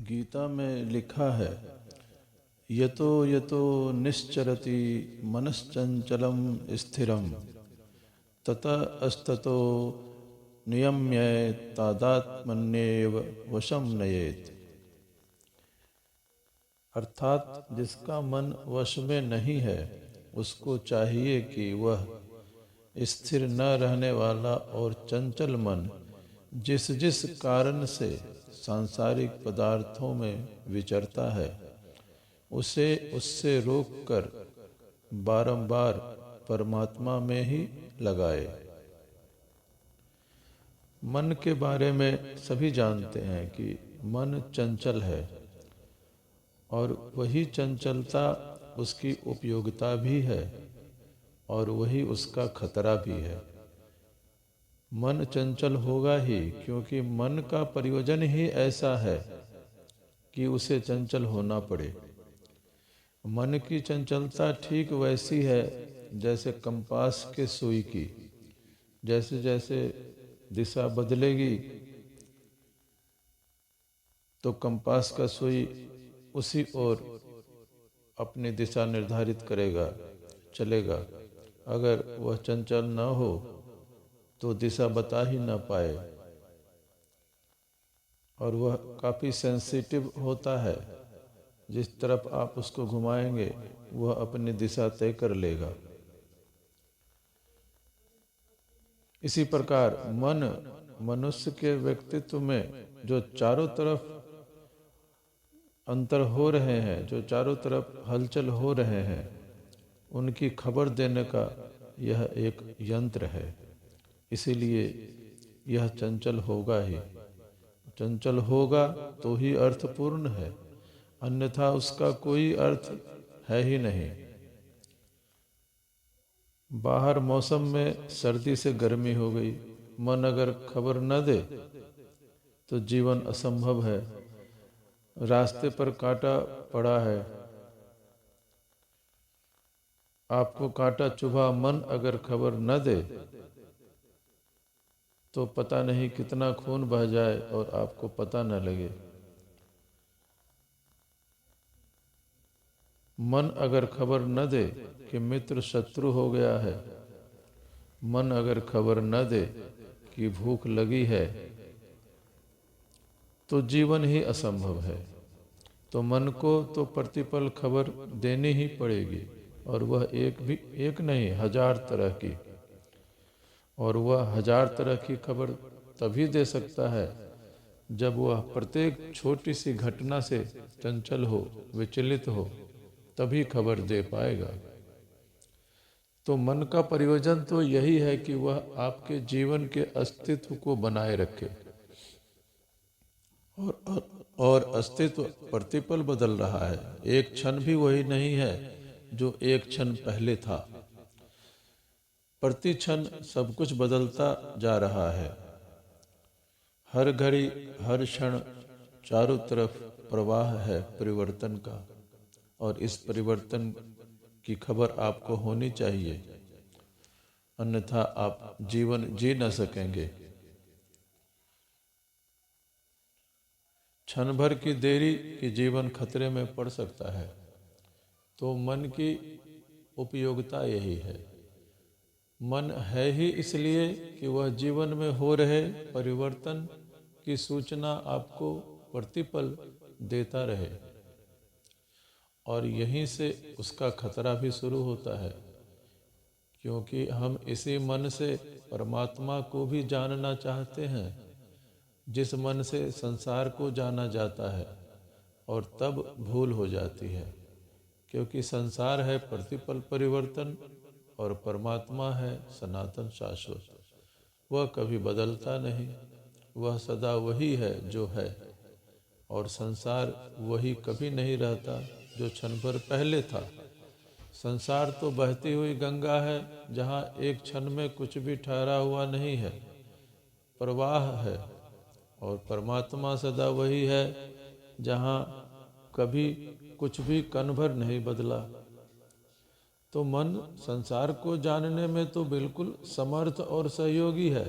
गीता में लिखा है, यतो यतो निश्चरति मनश्चंचलम स्थिरम ततः अस्ततो नियम्येत तादात्मन्येव वशम नयेत। अर्थात जिसका मन वश में नहीं है उसको चाहिए कि वह स्थिर न रहने वाला और चंचल मन जिस जिस कारण से सांसारिक पदार्थों में विचरता है उसे उससे रोककर बारंबार परमात्मा में ही लगाए। मन के बारे में सभी जानते हैं कि मन चंचल है और वही चंचलता उसकी उपयोगिता भी है और वही उसका खतरा भी है। मन चंचल होगा ही क्योंकि मन का प्रयोजन ही ऐसा है कि उसे चंचल होना पड़े। मन की चंचलता ठीक वैसी है जैसे कंपास के सुई की, जैसे जैसे दिशा बदलेगी तो कंपास का सुई उसी ओर अपनी दिशा निर्धारित करेगा, चलेगा। अगर वह चंचल न हो तो दिशा बता ही ना पाए और वह काफ़ी सेंसिटिव होता है। जिस तरफ आप उसको घुमाएंगे वह अपनी दिशा तय कर लेगा। इसी प्रकार मन मनुष्य के व्यक्तित्व में जो चारों तरफ अंतर हो रहे हैं, जो चारों तरफ हलचल हो रहे हैं, उनकी खबर देने का यह एक यंत्र है। इसीलिए यह चंचल होगा ही। चंचल होगा तो ही अर्थपूर्ण है, अन्यथा उसका कोई अर्थ है ही नहीं। बाहर मौसम में सर्दी से गर्मी हो गई, मन अगर खबर न दे तो जीवन असंभव है। रास्ते पर कांटा पड़ा है, आपको कांटा चुभा, मन अगर खबर न दे तो पता नहीं कितना खून बह जाए और आपको पता न लगे। मन अगर खबर न दे कि मित्र शत्रु हो गया है, मन अगर खबर न दे कि भूख लगी है, तो जीवन ही असंभव है। तो मन को तो प्रतिपल खबर देनी ही पड़ेगी, और वह एक नहीं, 1000 तरह की। और वह 1000 तरह की खबर तभी दे सकता है जब वह प्रत्येक छोटी सी घटना से चंचल हो, विचलित हो, तभी खबर दे पाएगा। तो मन का प्रयोजन तो यही है कि वह आपके जीवन के अस्तित्व को बनाए रखे। और अस्तित्व प्रतिपल बदल रहा है, एक क्षण भी वही नहीं है जो एक क्षण पहले था। प्रति क्षण सब कुछ बदलता जा रहा है। हर घड़ी हर क्षण चारों तरफ प्रवाह है परिवर्तन का, और इस परिवर्तन की खबर आपको होनी चाहिए, अन्यथा आप जीवन जी न सकेंगे। क्षण भर की देरी की जीवन खतरे में पड़ सकता है। तो मन की उपयोगिता यही है। मन है ही इसलिए कि वह जीवन में हो रहे परिवर्तन की सूचना आपको प्रतिपल देता रहे, और यहीं से उसका खतरा भी शुरू होता है, क्योंकि हम इसी मन से परमात्मा को भी जानना चाहते हैं, जिस मन से संसार को जाना जाता है, और तब भूल हो जाती है। क्योंकि संसार है प्रतिपल परिवर्तन और परमात्मा है सनातन शाश्वत। वह कभी बदलता नहीं, वह सदा वही है जो है, और संसार वही कभी नहीं रहता जो क्षण भर पहले था। संसार तो बहती हुई गंगा है जहाँ एक क्षण में कुछ भी ठहरा हुआ नहीं है, प्रवाह है। और परमात्मा सदा वही है जहाँ कभी कुछ भी कण भर नहीं बदला। तो मन संसार को जानने में तो बिल्कुल समर्थ और सहयोगी है,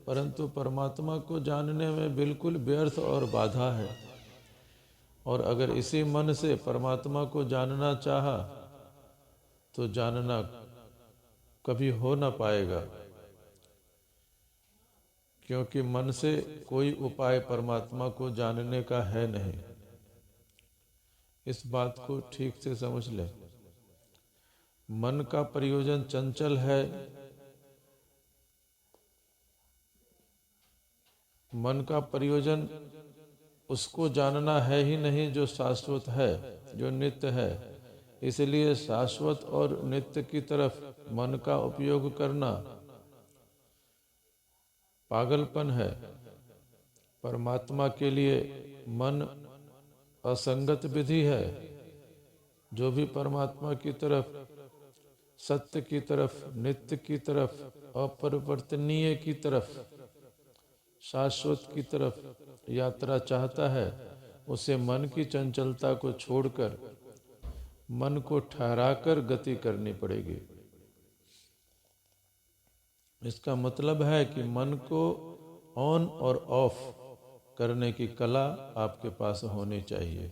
परंतु परमात्मा को जानने में बिल्कुल व्यर्थ और बाधा है। और अगर इसी मन से परमात्मा को जानना चाहा तो जानना कभी हो ना पाएगा, क्योंकि मन से कोई उपाय परमात्मा को जानने का है नहीं। इस बात को ठीक से समझ लें। मन का प्रयोजन चंचल है। मन का प्रयोजन उसको जानना है ही नहीं जो शाश्वत है, जो नित्य है। इसलिए शाश्वत और नित्य की तरफ मन का उपयोग करना पागलपन है। परमात्मा के लिए मन असंगत विधि है। जो भी परमात्मा की तरफ, सत्य की तरफ, नित्य की तरफ, अपरिवर्तनीय की तरफ, शाश्वत की तरफ यात्रा चाहता है, उसे मन की चंचलता को छोड़कर मन को ठहराकर गति करनी पड़ेगी। इसका मतलब है कि मन को ऑन और ऑफ करने की कला आपके पास होनी चाहिए।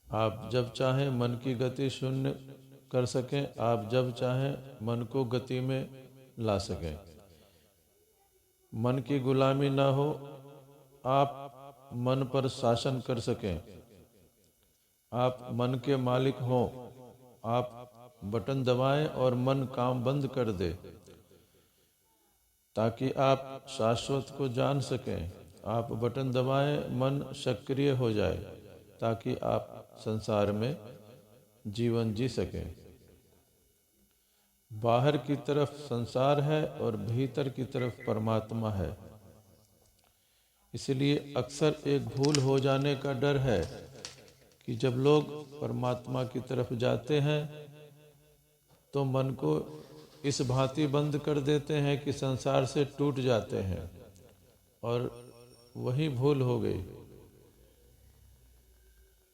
आप जब चाहें मन की गति शून्य कर सकें, आप जब चाहें मन को गति में ला सकें। मन की गुलामी ना हो, आप मन पर शासन कर सकें। आप मन के मालिक हों, आप बटन दबाएं और मन काम बंद कर दे, ताकि आप शाश्वत को जान सकें। आप बटन दबाएं, मन सक्रिय हो जाए, ताकि आप संसार में जीवन जी सकें। बाहर की तरफ संसार है और भीतर की तरफ परमात्मा है। इसलिए अक्सर एक भूल हो जाने का डर है कि जब लोग परमात्मा की तरफ जाते हैं तो मन को इस भांति बंद कर देते हैं कि संसार से टूट जाते हैं, और वही भूल हो गई।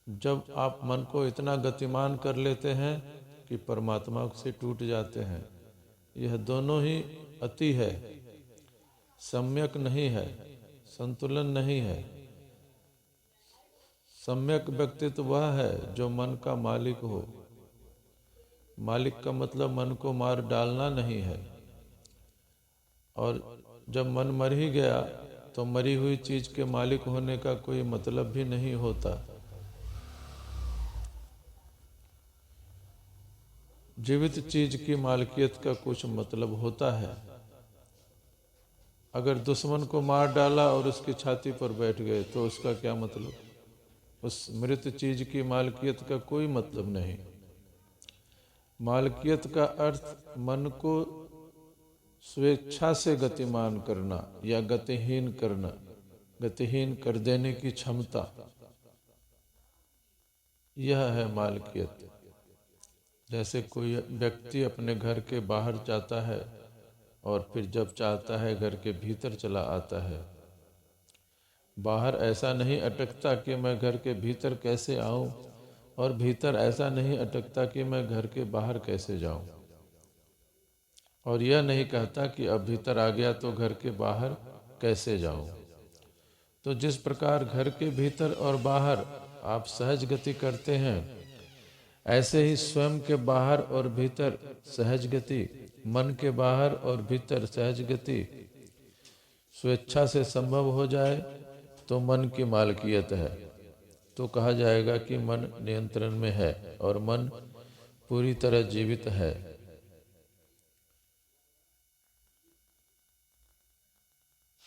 जब आप मन को इतना गतिमान कर लेते हैं कि परमात्मा से टूट जाते हैं, यह दोनों ही अति है, सम्यक नहीं है, संतुलन नहीं है। सम्यक व्यक्तित्व वह है जो मन का मालिक हो। मालिक का मतलब मन को मार डालना नहीं है। और जब मन मर ही गया तो मरी हुई चीज के मालिक होने का कोई मतलब भी नहीं होता। जीवित चीज की मालकियत का कुछ मतलब होता है। अगर दुश्मन को मार डाला और उसकी छाती पर बैठ गए तो उसका क्या मतलब? उस मृत चीज की मालकियत का कोई मतलब नहीं। मालकियत का अर्थ मन को स्वेच्छा से गतिमान करना या गतिहीन करना, गतिहीन कर देने की क्षमता, यह है मालकियत। जैसे कोई व्यक्ति अपने घर के बाहर जाता है और फिर जब चाहता है घर के भीतर चला आता है। बाहर ऐसा नहीं अटकता कि मैं घर के भीतर कैसे आऊं, और भीतर ऐसा नहीं अटकता कि मैं घर के बाहर कैसे जाऊं। और यह नहीं कहता कि अब भीतर आ गया तो घर के बाहर कैसे जाऊं। तो जिस प्रकार घर के भीतर और बाहर आप सहज गति करते हैं, ऐसे ही स्वयं के बाहर और भीतर सहज गति, मन के बाहर और भीतर सहज गति स्वेच्छा से संभव हो जाए तो मन की मालकियत है। तो कहा जाएगा कि मन नियंत्रण में है और मन पूरी तरह जीवित है।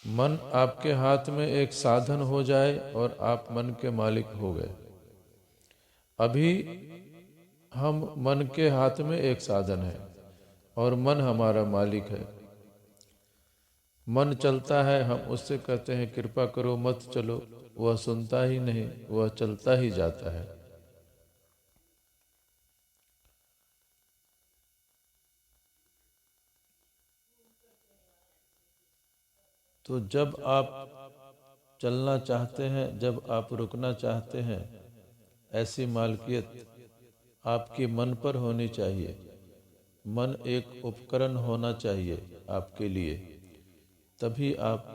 मन आपके हाथ में एक साधन हो जाए और आप मन के मालिक हो गए। अभी हम मन के हाथ में एक साधन है और मन हमारा मालिक है। मन चलता है, हम उससे कहते हैं कृपा करो मत चलो, वह सुनता ही नहीं, वह चलता ही जाता है। तो जब आप चलना चाहते हैं, जब आप रुकना चाहते हैं, ऐसी मालकियत आपकी मन पर होनी चाहिए। मन एक उपकरण होना चाहिए आपके लिए, तभी आप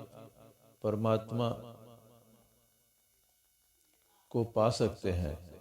परमात्मा को पा सकते हैं।